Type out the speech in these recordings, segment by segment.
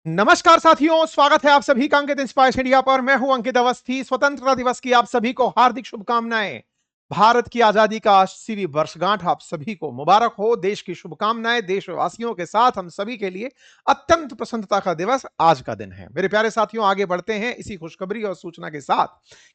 नमस्कार साथियों, स्वागत है आप सभी का अंकित इंस्पायर्स इंडिया पर। मैं हूं अंकित अवस्थी। स्वतंत्रता दिवस की आप सभी को हार्दिक शुभकामनाएं। भारत की आजादी का 80वीं वर्षगांठ आप सभी को मुबारक हो। देश की शुभकामनाएं देशवासियों के साथ हम सभी के लिए अत्यंत प्रसन्नता का दिवस आज का दिन है। मेरे प्यारे साथियों, आगे बढ़ते हैं इसी खुशखबरी और सूचना के साथ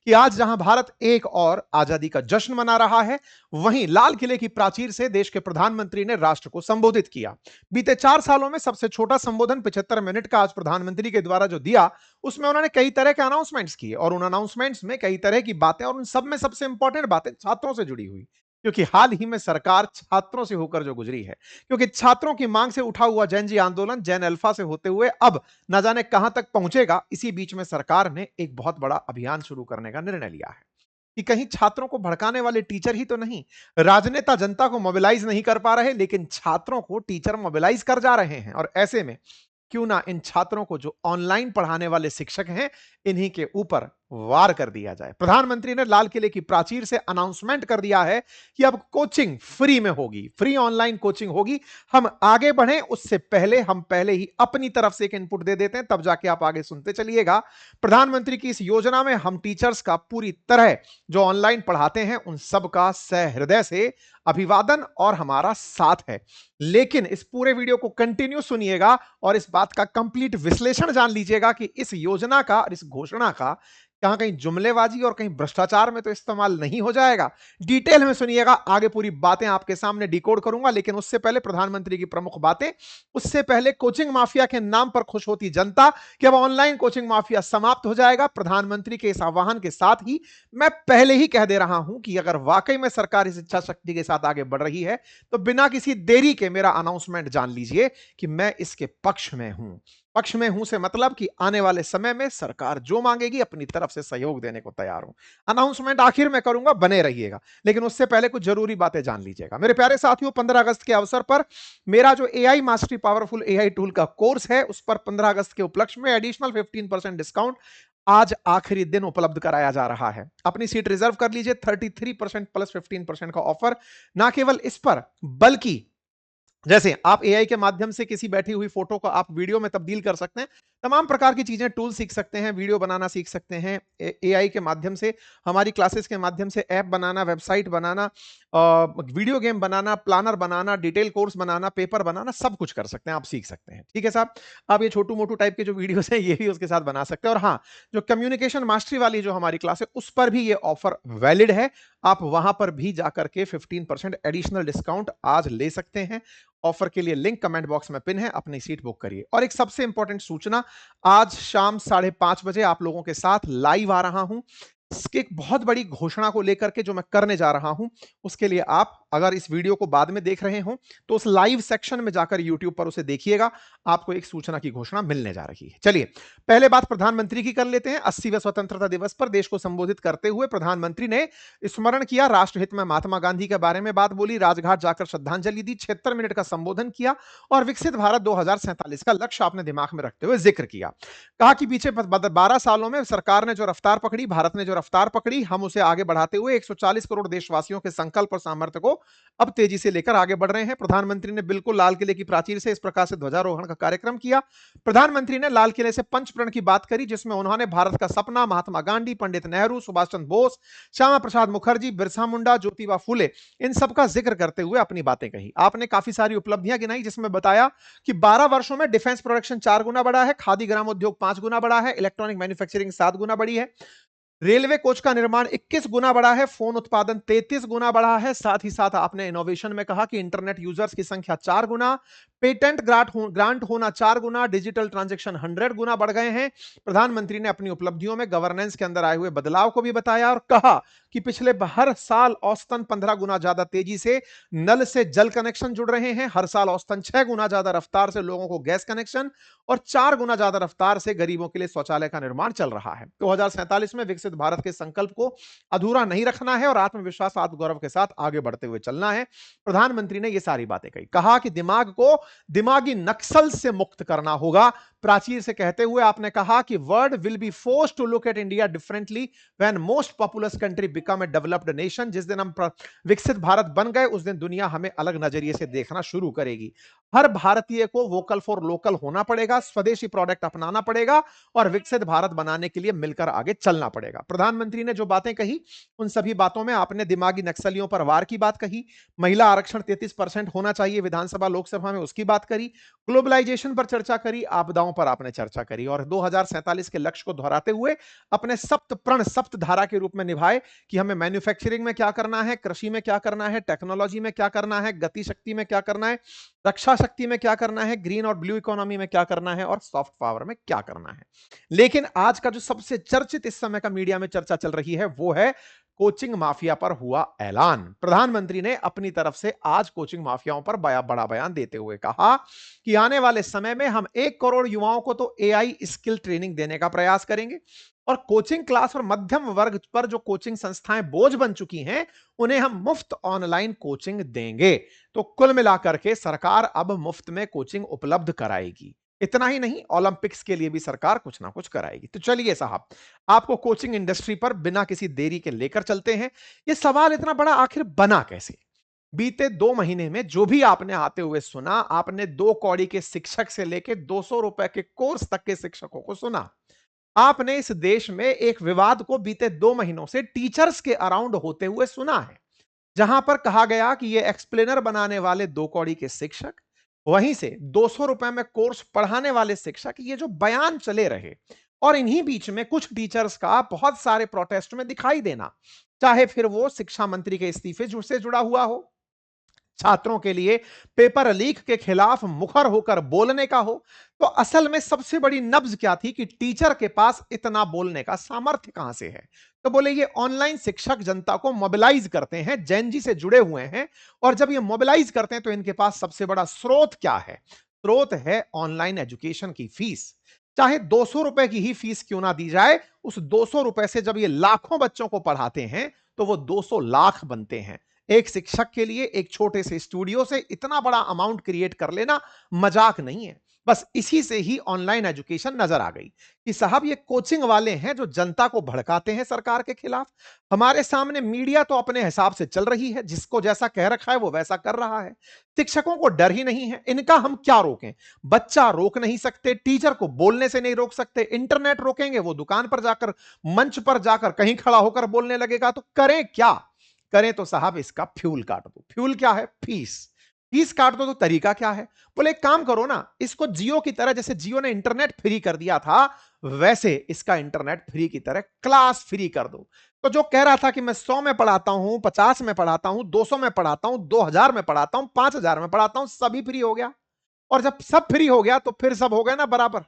कि आज जहां भारत एक और आजादी का जश्न मना रहा है, वहीं लाल किले की प्राचीर से देश के प्रधानमंत्री ने राष्ट्र को संबोधित किया। बीते 4 सालों में सबसे छोटा संबोधन 75 मिनट का आज प्रधानमंत्री के द्वारा जो दिया, उसमें उन्होंने कई तरह के अनाउंसमेंट्स किए और उन अनाउंसमेंट्स में कई तरह की बातें, और उन सब में सबसे इंपॉर्टेंट बातें छात्रों से जुड़ी हुई, क्योंकि हाल ही में सरकार छात्रों से होकर जो गुजरी है, क्योंकि छात्रों की मांग से उठा हुआ जैन जी आंदोलन जैन अल्फा से होते हुए अब न जाने कहां तक पहुंचेगा। इसी बीच में सरकार ने एक बहुत बड़ा अभियान शुरू करने का निर्णय लिया है कि कहीं छात्रों को भड़काने वाले टीचर ही तो नहीं, राजनेता जनता को मोबिलाइज नहीं कर पा रहे, लेकिन छात्रों को टीचर मोबिलाइज कर जा रहे हैं। और ऐसे में क्यों ना इन छात्रों को जो ऑनलाइन पढ़ाने वाले शिक्षक हैं, इन्हीं के ऊपर वार कर दिया जाए। प्रधानमंत्री ने लाल किले की प्राचीर से अनाउंसमेंट कर दिया है कि अब कोचिंग फ्री में होगी, फ्री ऑनलाइन कोचिंग होगी। हम आगे बढ़ें उससे पहले हम पहले ही अपनी तरफ से एक इनपुट दे देते हैं, तब जाके आप आगे सुनते चलिएगा। प्रधानमंत्री की इस योजना में हम टीचर्स का पूरी तरह जो ऑनलाइन पढ़ाते हैं उन सबका सहृदय से अभिवादन और हमारा साथ है। लेकिन इस पूरे वीडियो को कंटिन्यू सुनिएगा और इस बात का कंप्लीट विश्लेषण जान लीजिएगा कि इस योजना का और इस घोषणा का कहां कहीं जुमलेबाजी और कहीं भ्रष्टाचार में तो इस्तेमाल नहीं हो जाएगा। डिटेल में सुनिएगा, आगे पूरी बातें आपके सामने डिकोड करूंगा। लेकिन उससे पहले प्रधानमंत्री की प्रमुख बातें, उससे पहले कोचिंग माफिया के नाम पर खुश होती जनता कि अब ऑनलाइन कोचिंग माफिया समाप्त हो जाएगा। प्रधानमंत्री के इस आह्वान के साथ ही मैं पहले ही कह दे रहा हूं कि अगर वाकई में सरकार इस इच्छा शक्ति के साथ आगे बढ़ रही है, तो बिना किसी देरी के मेरा अनाउंसमेंट जान लीजिए कि मैं इसके पक्ष में हूं। पक्ष में हूं से मतलब कि आने वाले समय में सरकार जो मांगेगी अपनी तरफ से सहयोग देने को तैयार हूं। अनाउंसमेंट आखिर में करूंगा, बने रहिएगा। लेकिन उससे पहले कुछ जरूरी बातें जान लीजिएगा। मेरे प्यारे साथियों, 15 अगस्त के अवसर पर मेरा जो AI mastery powerful AI tool का कोर्स है, उस पर 15 अगस्त के उपलक्ष्य में एडिशनल 15% डिस्काउंट आज आखिरी दिन उपलब्ध कराया जा रहा है। अपनी सीट रिजर्व कर लीजिए। 33% प्लस 15% का ऑफर ना केवल इस पर, बल्कि जैसे आप एआई के माध्यम से किसी बैठी हुई फोटो को आप वीडियो में तब्दील कर सकते हैं, तमाम प्रकार की चीजें, टूल सीख सकते हैं, वीडियो बनाना सीख सकते हैं एआई के माध्यम से, हमारी क्लासेस के माध्यम से ऐप बनाना, वेबसाइट बनाना, वीडियो गेम बनाना, प्लानर बनाना, डिटेल कोर्स बनाना, पेपर बनाना, सब कुछ कर सकते हैं, आप सीख सकते हैं। ठीक है साहब, आप ये छोटू मोटू टाइप के जो वीडियोस हैं ये भी उसके साथ बना सकते हैं। और हाँ, जो कम्युनिकेशन मास्टरी वाली जो हमारी क्लास है उस पर भी ये ऑफर वैलिड है। आप वहां पर भी जाकर के 15% एडिशनल डिस्काउंट आज ले सकते हैं। ऑफर के लिए लिंक कमेंट बॉक्स में पिन है, अपनी सीट बुक करिए। और एक सबसे इंपॉर्टेंट सूचना, आज शाम 5:30 बजे आप लोगों के साथ लाइव आ रहा हूं। इसकी एक बहुत बड़ी घोषणा को लेकर के जो मैं करने जा रहा हूं, उसके लिए आप अगर इस वीडियो को बाद में देख रहे हो तो उस लाइव सेक्शन में जाकर यूट्यूब पर उसे देखिएगा। आपको एक सूचना की घोषणा मिलने जा रही है। चलिए, पहले बात प्रधानमंत्री की कर लेते हैं। 80वें स्वतंत्रता दिवस पर देश को संबोधित करते हुए प्रधानमंत्री ने स्मरण किया, राष्ट्रहित में महात्मा गांधी के बारे में बात बोली, राजघाट जाकर श्रद्धांजलि दी, 76 मिनट का संबोधन किया और विकसित भारत 2047 का लक्ष्य आपने दिमाग में रखते हुए जिक्र किया। कहा कि पीछे 12 सालों में सरकार ने जो रफ्तार पकड़ी, भारत ने जो रफ्तार पकड़ी, हम उसे आगे बढ़ाते हुए 140 करोड़ देशवासियों के संकल्प और सामर्थ्य को अब तेजी से लेकर आगे बढ़ रहे हैं। प्रधानमंत्री ने बिल्कुल लाल किले की प्राचीर से इस प्रकार से ध्वजारोहण का कार्यक्रम किया। प्रधानमंत्री ने लाल किले से पंचप्रण की बात करी, जिसमें उन्होंने भारत का सपना, महात्मा गांधी, पंडित नेहरू, सुभाष चंद्र बोस, श्यामा प्रसाद मुखर्जी, बिरसा मुंडा, ज्योतिबा फूले, इन सबका जिक्र करते हुए अपनी बातें कही। आपने काफी सारी उपलब्धियां गिनाई, जिसमें बताया कि 12 वर्षों में डिफेंस प्रोडक्शन 4 गुना बढ़ा है, खादी ग्राम उद्योग 5 गुना बढ़ा है, इलेक्ट्रॉनिक मैन्युफैक्चरिंग 7 गुना बढ़ी है, रेलवे कोच का निर्माण 21 गुना बढ़ा है, फोन उत्पादन 33 गुना बढ़ा है। साथ ही साथ आपने इनोवेशन में कहा कि इंटरनेट यूजर्स की संख्या 4 गुना, पेटेंट ग्रांट होना 4 गुना, डिजिटल ट्रांजैक्शन 100 गुना बढ़ गए हैं। प्रधानमंत्री ने अपनी उपलब्धियों में गवर्नेंस के अंदर आए हुए बदलाव को भी बताया और कहा कि पिछले हर साल औसतन 15 गुना ज्यादा तेजी से नल से जल कनेक्शन जुड़ रहे हैं, हर साल औसतन 6 गुना ज्यादा रफ्तार से लोगों को गैस कनेक्शन और 4 गुना ज्यादा रफ्तार से गरीबों के लिए शौचालय का निर्माण चल रहा है। 2047 में विकसित विकसित भारत के संकल्प को अधूरा नहीं रखना है और आत्मविश्वास आत्मगौरव के साथ आगे बढ़ते हुए चलना है। प्रधानमंत्री ने यह सारी बातें कही। कहा कि दिमाग को दिमागी नक्सल से मुक्त करना होगा। प्राचीर से कहते हुए आपने कहा कि world will be forced to look at India differently when most populous country become a developed nation. जिस दिन हम विकसित भारत बन गए उस दिन दुनिया हमें अलग नजरिए से देखना शुरू करेगी। हर भारतीय को वोकल फॉर लोकल होना पड़ेगा, स्वदेशी प्रोडक्ट अपनाना पड़ेगा और विकसित भारत बनाने के लिए मिलकर आगे चलना पड़ेगा। प्रधानमंत्री ने जो बातें कही उन सभी बातों में आपने दिमागी नक्सलियों पर वार की बात कही, महिला आरक्षण 33% होना चाहिए विधानसभा लोकसभा में उसकी बात करी, ग्लोबलाइजेशन पर चर्चा करी, आपदाओं पर आपने चर्चा करी और 2047 के लक्ष्य को दोहराते हुए अपने सप्त प्रण सप्त धारा के रूप में निभाए कि हमें मैन्युफैक्चरिंग में क्या करना है, कृषि में क्या करना है, टेक्नोलॉजी में क्या करना है, गति शक्ति में क्या करना है, रक्षा शक्ति में क्या करना है, ग्रीन और ब्लू इकोनॉमी में क्या करना है और सॉफ्ट पावर में क्या करना है। लेकिन आज का जो सबसे चर्चित इस समय का मीडिया में चर्चा चल रही है वो है कोचिंग माफिया पर हुआ ऐलान। प्रधानमंत्री ने अपनी तरफ से आज कोचिंग माफियाओं पर बड़ा बयान देते हुए कहा कि आने वाले समय में हम 1 करोड़ युवाओं को तो एआई स्किल ट्रेनिंग देने का प्रयास करेंगे और कोचिंग क्लास और मध्यम वर्ग पर जो कोचिंग संस्थाएं बोझ बन चुकी हैं उन्हें हम मुफ्त ऑनलाइन कोचिंग देंगे। तो कुल मिलाकर के सरकार अब मुफ्त में कोचिंग उपलब्ध कराएगी। इतना ही नहीं, ओलंपिक्स के लिए भी सरकार कुछ ना कुछ कराएगी। तो चलिए साहब, आपको कोचिंग इंडस्ट्री पर बिना किसी देरी के लेकर चलते हैं। यह सवाल इतना बड़ा आखिर बना कैसे? बीते 2 महीने में जो भी आपने आते हुए सुना, आपने 2 कौड़ी के शिक्षक से लेकर 200 रुपए के कोर्स तक के शिक्षकों को सुना। आपने इस देश में एक विवाद को बीते 2 महीनों से टीचर्स के अराउंड होते हुए सुना है, जहां पर कहा गया कि ये एक्सप्लेनर बनाने वाले 2 कौड़ी के शिक्षक, वहीं से 200 रुपए में कोर्स पढ़ाने वाले शिक्षक, ये जो बयान चले रहे और इन्हीं बीच में कुछ टीचर्स का बहुत सारे प्रोटेस्ट में दिखाई देना, चाहे फिर वो शिक्षा मंत्री के इस्तीफे से जुड़ा हुआ हो, छात्रों के लिए पेपर लीक के खिलाफ मुखर होकर बोलने का हो। तो असल में सबसे बड़ी नब्ज क्या थी कि टीचर के पास इतना बोलने का सामर्थ्य कहां से है? तो बोले ये ऑनलाइन शिक्षक जनता को मोबिलाइज करते हैं, जैन जी से जुड़े हुए हैं और जब ये मोबिलाइज करते हैं तो इनके पास सबसे बड़ा स्रोत क्या है? स्रोत है ऑनलाइन एजुकेशन की फीस। चाहे 200 रुपए की ही फीस क्यों ना दी जाए, उस 200 रुपए से जब ये लाखों बच्चों को पढ़ाते हैं तो वो 200 लाख बनते हैं। एक शिक्षक के लिए एक छोटे से स्टूडियो से इतना बड़ा अमाउंट क्रिएट कर लेना मजाक नहीं है। बस इसी से ही ऑनलाइन एजुकेशन नजर आ गई कि साहब ये कोचिंग वाले हैं जो जनता को भड़काते हैं सरकार के खिलाफ। हमारे सामने मीडिया तो अपने हिसाब से चल रही है, जिसको जैसा कह रखा है वो वैसा कर रहा है। शिक्षकों को डर ही नहीं है, इनका हम क्या रोकें? बच्चा रोक नहीं सकते, टीचर को बोलने से नहीं रोक सकते, इंटरनेट रोकेंगे वो दुकान पर जाकर, मंच पर जाकर कहीं खड़ा होकर बोलने लगेगा। तो करें क्या? करें तो साहब इसका फ्यूल काट दो। फ्यूल क्या है? फीस। फीस काट दो। तो तरीका क्या है? बोले एक काम करो ना, इसको जियो की तरह, जैसे जियो ने इंटरनेट फ्री कर दिया था वैसे इसका इंटरनेट फ्री की तरह क्लास फ्री कर दो। तो जो कह रहा था कि मैं 100 में पढ़ाता हूं, 50 में पढ़ाता हूं, 200 में पढ़ाता हूं, 2000 में पढ़ाता हूं, 5000 में पढ़ाता हूं, सभी फ्री हो गया। और जब सब फ्री हो गया तो फिर सब हो गए ना बराबर।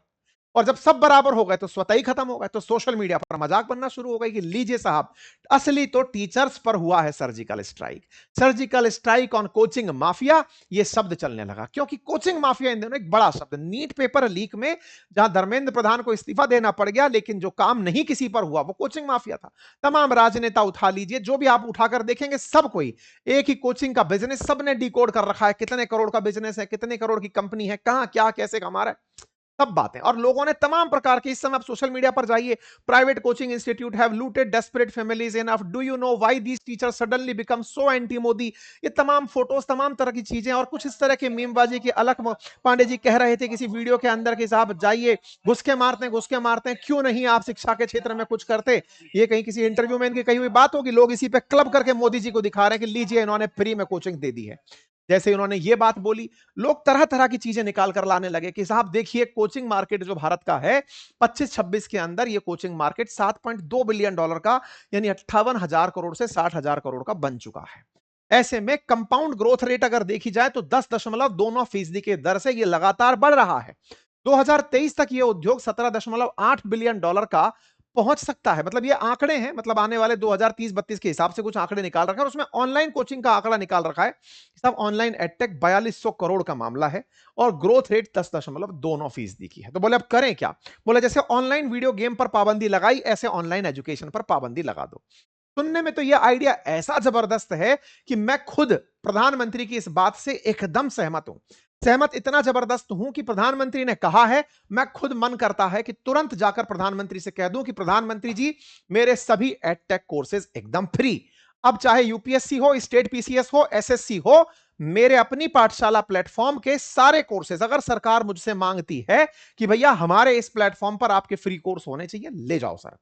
और जब सब बराबर हो गए तो स्वतः ही खत्म हो गए। तो सोशल मीडिया पर मजाक बनना शुरू हो गई कि लीजिए साहब, असली तो टीचर्स पर हुआ है surgical strike. Surgical strike on coaching mafia, ये शब्द चलने लगा क्योंकि कोचिंग माफिया इन दिनों एक बड़ा शब्द। नीट पेपर लीक में जहां धर्मेंद्र प्रधान को इस्तीफा देना पड़ गया, लेकिन जो काम नहीं किसी पर हुआ वो कोचिंग माफिया था। तमाम राजनेता उठा लीजिए, जो भी आप उठाकर देखेंगे सब कोई एक ही कोचिंग का बिजनेस, सबने डिकोड कर रखा है। कितने करोड़ का बिजनेस है, कितने करोड़ की कंपनी है, कहां क्या कैसे कमा रहा है, सब बातें। और लोगों ने तमाम प्रकार के, इस समय आप सोशल मीडिया पर जाइए, private coaching institute have looted desperate families enough, do you know why these teachers suddenly become so anti Modi. ये तमाम फोटोज, तमाम तरह की चीजें और कुछ इस तरह के मीमबाजी की। अलख पांडे जी कह रहे थे किसी वीडियो के अंदर कि साहब जाइए, घुसके मारते हैं, क्यों नहीं आप शिक्षा के क्षेत्र में कुछ करते। ये कहीं किसी इंटरव्यू में इनकी कही हुई बात होगी, लोग इसी पे क्लब करके मोदी जी को दिखा रहे हैं कि लीजिए इन्होंने फ्री में कोचिंग दे दी है। जैसे उन्होंने ये बात बोली, लोग तरह तरह की चीजें निकाल कर लाने लगे कि साहब देखिए कोचिंग मार्केट जो भारत का है 25-26 के अंदर ये कोचिंग मार्केट $7.2 बिलियन का, यानी 58,000 करोड़ से 60,000 करोड़ का बन चुका है। ऐसे में कंपाउंड ग्रोथ रेट अगर देखी जाए तो 10.29% के दर से ये लगातार बढ़ रहा है। 2023 तक ये उद्योग $17.8 बिलियन का पहुंच सकता है। मतलब ये आंकड़े हैं, मतलब आने वाले 2030-32 के हिसाब से कुछ आंकड़े निकाल रखा है और उसमें ऑनलाइन कोचिंग का आंकड़ा निकाल रखा है। सब ऑनलाइन एडटेक 4200 करोड़ का मामला है और ग्रोथ रेट 10.29% की है। तो बोले अब करें क्या? बोले जैसे ऑनलाइन वीडियो गेम पर पाबंदी लगाई, ऐसे ऑनलाइन एजुकेशन पर पाबंदी लगा दो। सुनने में तो यह आइडिया ऐसा जबरदस्त है कि मैं खुद प्रधानमंत्री की इस बात से एकदम सहमत हूं। सहमत इतना जबरदस्त हूं कि प्रधानमंत्री ने कहा है, मैं खुद मन करता है कि तुरंत जाकर प्रधानमंत्री से कह दूं कि प्रधानमंत्री जी, मेरे सभी एडटेक कोर्सेज एकदम फ्री। अब चाहे यूपीएससी हो, स्टेट पीसीएस हो, एसएससी हो, मेरे अपनी पाठशाला प्लेटफॉर्म के सारे कोर्सेज अगर सरकार मुझसे मांगती है कि भैया हमारे इस प्लेटफॉर्म पर आपके फ्री कोर्स होने चाहिए, ले जाओ सर।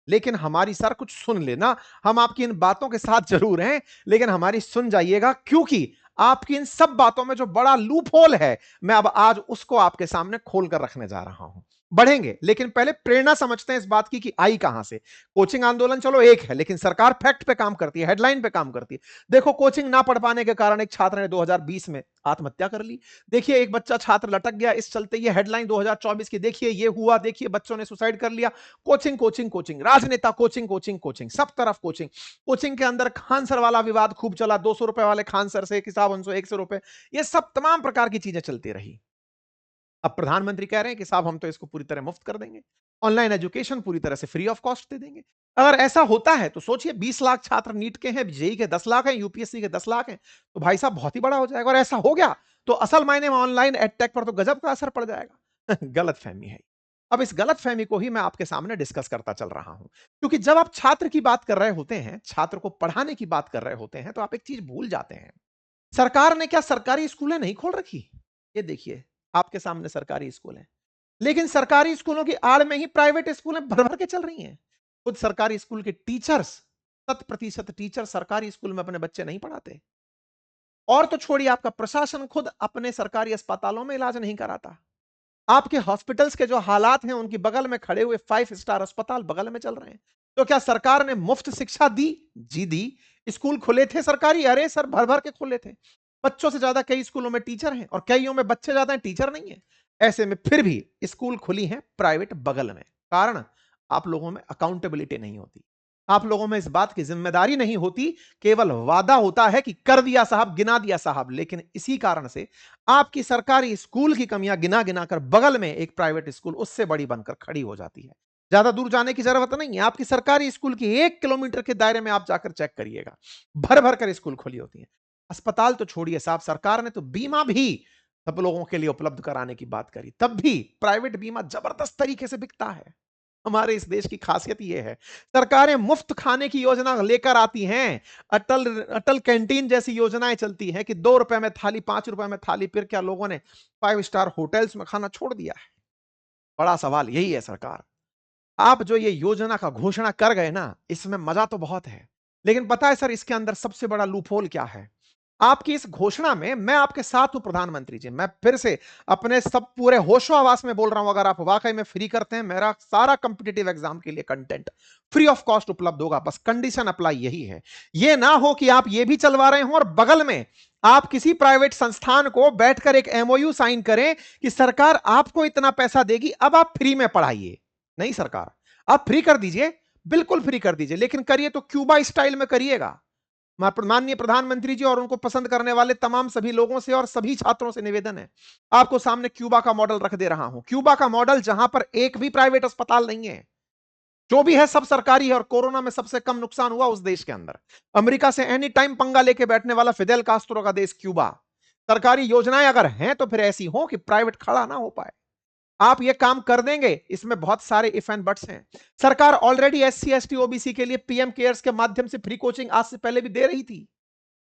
लेकिन हमारी सर कुछ सुन लेना, हम आपकी इन बातों के साथ जरूर हैं, लेकिन हमारी सुन जाइएगा, क्योंकि आपकी इन सब बातों में जो बड़ा लूप होल है, मैं अब आज उसको आपके सामने खोलकर रखने जा रहा हूं। बढ़ेंगे, लेकिन पहले प्रेरणा समझते हैं इस बात की कि आई कहां से। कोचिंग आंदोलन चलो एक है, लेकिन सरकार फैक्ट पे काम करती है, हेडलाइन पे काम करती है। देखो, कोचिंग ना पढ़ पाने के कारण एक छात्र ने 2020 में आत्महत्या कर ली। देखिए, एक बच्चा छात्र लटक गया, इस चलते ये हेडलाइन 2024 की, देखिए ये हुआ, देखिए बच्चों ने सुसाइड कर लिया। कोचिंग कोचिंग कोचिंग, राजनेता कोचिंग कोचिंग कोचिंग, सब तरफ कोचिंग। कोचिंग के अंदर खान सर वाला विवाद खूब चला, 200 रुपए वाले खान सर से कि साहब 100 रुपए, ये सब तमाम प्रकार की चीजें चलती रही। अब प्रधानमंत्री कह रहे हैं कि साहब हम तो इसको पूरी तरह मुफ्त कर देंगे, ऑनलाइन एजुकेशन पूरी तरह से फ्री ऑफ कॉस्ट दे देंगे। अगर ऐसा होता है तो सोचिए, 20 लाख छात्र नीट के हैं, जेई के 10 लाख हैं, यूपीएससी के 10 लाख हैं, तो भाई साहब बहुत ही बड़ा हो जाएगा। और ऐसा हो गया तो असल मायने में ऑनलाइन एडटेक पर तो गजब का असर पड़ जाएगा। गलत फहमी है। अब इस गलत फहमी को ही मैं आपके सामने डिस्कस करता चल रहा हूं, क्योंकि जब आप छात्र की बात कर रहे होते हैं, छात्र को पढ़ाने की बात कर रहे होते हैं, तो आप एक चीज भूल जाते हैं। सरकार ने क्या सरकारी स्कूलें नहीं खोल रखी? ये देखिए, आपके सामने सरकारी स्कूल है, लेकिन सरकारी स्कूलों की आड़ में ही प्राइवेट स्कूलें भर भर के चल रही हैं। खुद सरकारी स्कूल के टीचर्स, 100% टीचर सरकारी स्कूल में अपने बच्चे नहीं पढ़ाते। और तो छोड़िए, आपका प्रशासन खुद अपने सरकारी अस्पतालों में इलाज नहीं कराता। आपके हॉस्पिटल्स के जो हालात हैं, उनकी बगल में खड़े हुए 5 स्टार अस्पताल बगल में चल रहे हैं। तो क्या सरकार ने मुफ्त शिक्षा दी? जी दी। स्कूल खुले थे सरकारी? अरे सर, भर भर के खुले थे। बच्चों से ज्यादा कई स्कूलों में टीचर हैं और कईयों में बच्चे ज्यादा हैं, टीचर नहीं है। ऐसे में फिर भी स्कूल खुली हैं प्राइवेट बगल में। कारण, आप लोगों में अकाउंटेबिलिटी नहीं होती, आप लोगों में इस बात की जिम्मेदारी नहीं होती। केवल वादा होता है कि कर दिया साहब, गिना दिया साहब। लेकिन इसी कारण से आपकी सरकारी स्कूल की कमियां गिना गिना कर बगल में एक प्राइवेट स्कूल उससे बड़ी बनकर खड़ी हो जाती है। ज्यादा दूर जाने की जरूरत नहीं है, आपकी सरकारी स्कूल की 1 किलोमीटर के दायरे में आप जाकर चेक करिएगा, भर भर कर स्कूल खुली होती है। अस्पताल तो छोड़िए साहब, सरकार ने तो बीमा भी सब लोगों के लिए उपलब्ध कराने की बात करी, तब भी प्राइवेट बीमा जबरदस्त तरीके से बिकता है। हमारे इस देश की खासियत यह है, सरकारें मुफ्त खाने की योजना लेकर आती हैं। अटल अटल कैंटीन जैसी योजनाएं चलती हैं कि 2 रुपए में थाली, 5 रुपए में थाली। फिर क्या लोगों ने 5 स्टार होटल्स में खाना छोड़ दिया है? बड़ा सवाल यही है। सरकार, आप जो ये योजना का घोषणा कर गए ना, इसमें मजा तो बहुत है, लेकिन पता है सर, इसके अंदर सबसे बड़ा लूपहोल क्या है? आपकी इस घोषणा में मैं आपके साथ हूं प्रधानमंत्री जी, मैं फिर से अपने सब पूरे होशो आवास में बोल रहा हूं, अगर आप वाकई में फ्री करते हैं, मेरा सारा कंपिटिटिव एग्जाम के लिए कंटेंट फ्री ऑफ कॉस्ट उपलब्ध होगा। बस कंडीशन अप्लाई यही है, ये ना हो कि आप ये भी चलवा रहे हो और बगल में आप किसी प्राइवेट संस्थान को बैठकर एक एमओयू साइन करें कि सरकार आपको इतना पैसा देगी, अब आप फ्री में पढ़ाइए। नहीं सरकार, आप फ्री कर दीजिए, बिल्कुल फ्री कर दीजिए, लेकिन करिए तो क्यूबा स्टाइल में करिएगा। माननीय प्रधानमंत्री जी और उनको पसंद करने वाले तमाम सभी लोगों से और सभी छात्रों से निवेदन है, आपको सामने क्यूबा का मॉडल रख दे रहा हूं। क्यूबा का मॉडल, जहां पर एक भी प्राइवेट अस्पताल नहीं है, जो भी है सब सरकारी है, और कोरोना में सबसे कम नुकसान हुआ उस देश के अंदर। अमेरिका से एनी टाइम पंगा लेके बैठने वाला फिदेल कास्त्रो का देश क्यूबा। सरकारी योजनाएं अगर हैं तो फिर ऐसी हो कि प्राइवेट खड़ा ना हो पाए। आप ये काम कर देंगे, इसमें बहुत सारे इफ एंड बट्स हैं। सरकार ऑलरेडी एससी एसटी ओबीसी के लिए पीएम केयर्स के माध्यम से फ्री कोचिंग आज से पहले भी दे रही थी।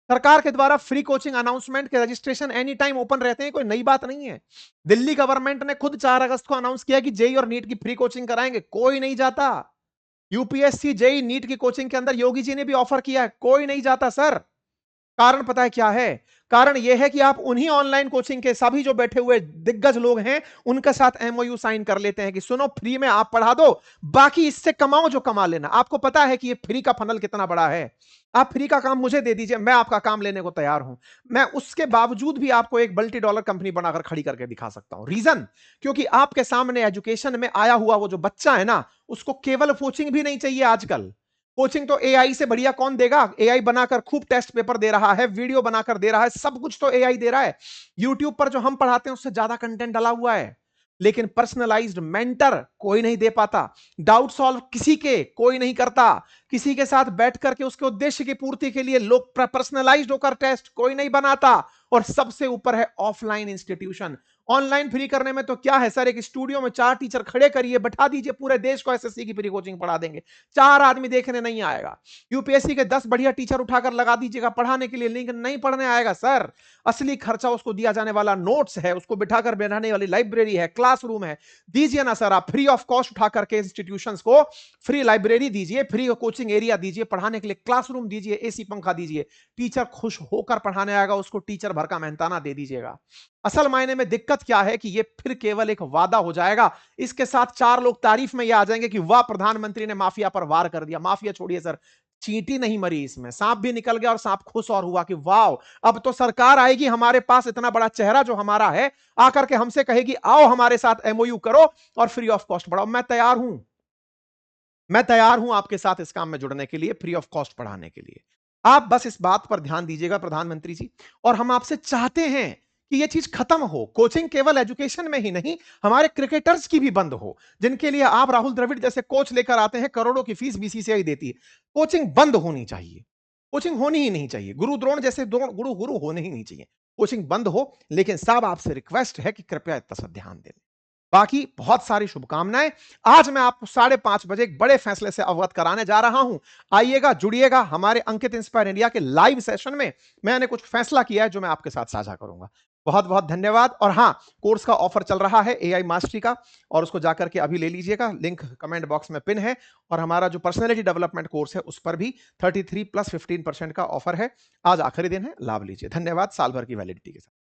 सरकार के द्वारा फ्री कोचिंग अनाउंसमेंट के रजिस्ट्रेशन एनी टाइम ओपन रहते हैं, कोई नई बात नहीं है। दिल्ली गवर्नमेंट ने खुद 4 अगस्त को अनाउंस किया कि जेई और नीट की फ्री कोचिंग कराएंगे, कोई नहीं जाता। यूपीएससी जेई नीट की कोचिंग के अंदर योगी जी ने भी ऑफर किया है, कोई नहीं जाता सर। कारण पता है क्या है? कारण यह है कि आप उन्हीं ऑनलाइन कोचिंग के सभी जो बैठे हुए दिग्गज लोग हैं उनके साथ एमओयू साइन कर लेते हैं कि सुनो फ्री में आप पढ़ा दो, बाकी इससे कमाओ जो कमा लेना। आपको पता है कि ये फ्री का फनल कितना बड़ा है। आप फ्री का काम मुझे दे दीजिए, मैं आपका काम लेने को तैयार हूं। मैं उसके बावजूद भी आपको एक मल्टी डॉलर कंपनी बनाकर खड़ी करके दिखा सकता हूं। रीजन, क्योंकि आपके सामने एजुकेशन में आया हुआ वो जो बच्चा है ना, उसको केवल कोचिंग भी नहीं चाहिए आजकल। कोचिंग तो एआई से बढ़िया कौन देगा? एआई बनाकर खूब टेस्ट पेपर दे रहा है, वीडियो बनाकर दे रहा है, सब कुछ तो एआई दे रहा है। यूट्यूब पर जो हम पढ़ाते हैं उससे ज्यादा कंटेंट डाला हुआ है, लेकिन पर्सनलाइज्ड मेंटर कोई नहीं दे पाता। डाउट सॉल्व किसी के कोई नहीं करता। किसी के साथ बैठ करके उसके उद्देश्य की पूर्ति के लिए लोग पर्सनलाइज्ड होकर टेस्ट कोई नहीं बनाता। और सबसे ऊपर है ऑफलाइन इंस्टीट्यूशन। ऑनलाइन फ्री करने में तो क्या है सर, एक स्टूडियो में 4 टीचर खड़े करिए, बैठा दीजिए, पूरे देश को एसएससी की फ्री कोचिंग पढ़ा देंगे। 4 आदमी देखने नहीं आएगा। यूपीएससी के 10 बढ़िया टीचर उठाकर लगा दीजिएगा पढ़ाने के लिए, लेकिन नहीं पढ़ने आएगा सर। असली खर्चा उसको दिया जाने वाला नोट्स है, उसको बिठाकर बैठाने वाली लाइब्रेरी है, क्लासरूम है। दीजिए ना सर, आप फ्री ऑफ कॉस्ट उठा करके इंस्टीट्यूशंस को फ्री लाइब्रेरी दीजिए, फ्री कोचिंग एरिया दीजिए, पढ़ाने के लिए क्लासरूम दीजिए, एसी पंखा दीजिए। टीचर खुश होकर पढ़ाने आएगा, उसको टीचर भर का मेहनताना दे दीजिएगा। असल मायने में दिक्कत क्या है कि ये फिर केवल एक वादा हो जाएगा। इसके साथ 4 लोग तारीफ में ये आ जाएंगे कि वाह, प्रधानमंत्री ने माफिया पर वार कर दिया। माफिया छोड़िए सर, चींटी नहीं मरी इसमें, सांप भी निकल गया और सांप खुश और हुआ कि वाह, अब तो सरकार आएगी हमारे पास, इतना बड़ा चेहरा जो हमारा है आकर के हमसे कहेगी आओ हमारे साथ एमओयू करो और फ्री ऑफ कॉस्ट पढ़ाओ। मैं तैयार हूं, मैं तैयार हूं आपके साथ इस काम में जुड़ने के लिए, फ्री ऑफ कॉस्ट पढ़ाने के लिए। आप बस इस बात पर ध्यान दीजिएगा प्रधानमंत्री जी। और हम आपसे चाहते हैं कि यह चीज खत्म हो। कोचिंग केवल एजुकेशन में ही नहीं, हमारे क्रिकेटर्स की भी बंद हो, जिनके लिए आप राहुल द्रविड़ जैसे कोच लेकर आते हैं, करोड़ों की फीस बीसीसीआई देती है। कोचिंग बंद होनी चाहिए। कोचिंग होनी ही नहीं चाहिए। गुरु द्रोण जैसे द्रोण गुरु गुरु होने ही नहीं चाहिए। कोचिंग बंद हो, लेकिन साहब आपसे रिक्वेस्ट है कि कृपया इतना सा ध्यान दें। बाकी बहुत सारी शुभकामनाएं। आज मैं आपको 5:30 बजे एक बड़े फैसले से अवगत कराने जा रहा हूं। आइएगा, जुड़िएगा हमारे अंकित इंस्पायर इंडिया के लाइव सेशन में। मैंने कुछ फैसला किया है जो मैं आपके साथ साझा करूंगा। बहुत बहुत धन्यवाद। और हां, कोर्स का ऑफर चल रहा है एआई मास्टरी का, और उसको जाकर के अभी ले लीजिएगा, लिंक कमेंट बॉक्स में पिन है। और हमारा जो पर्सनैलिटी डेवलपमेंट कोर्स है उस पर भी 33 प्लस 15% का ऑफर है। आज आखिरी दिन है, लाभ लीजिए। धन्यवाद। साल भर की वैलिडिटी के साथ।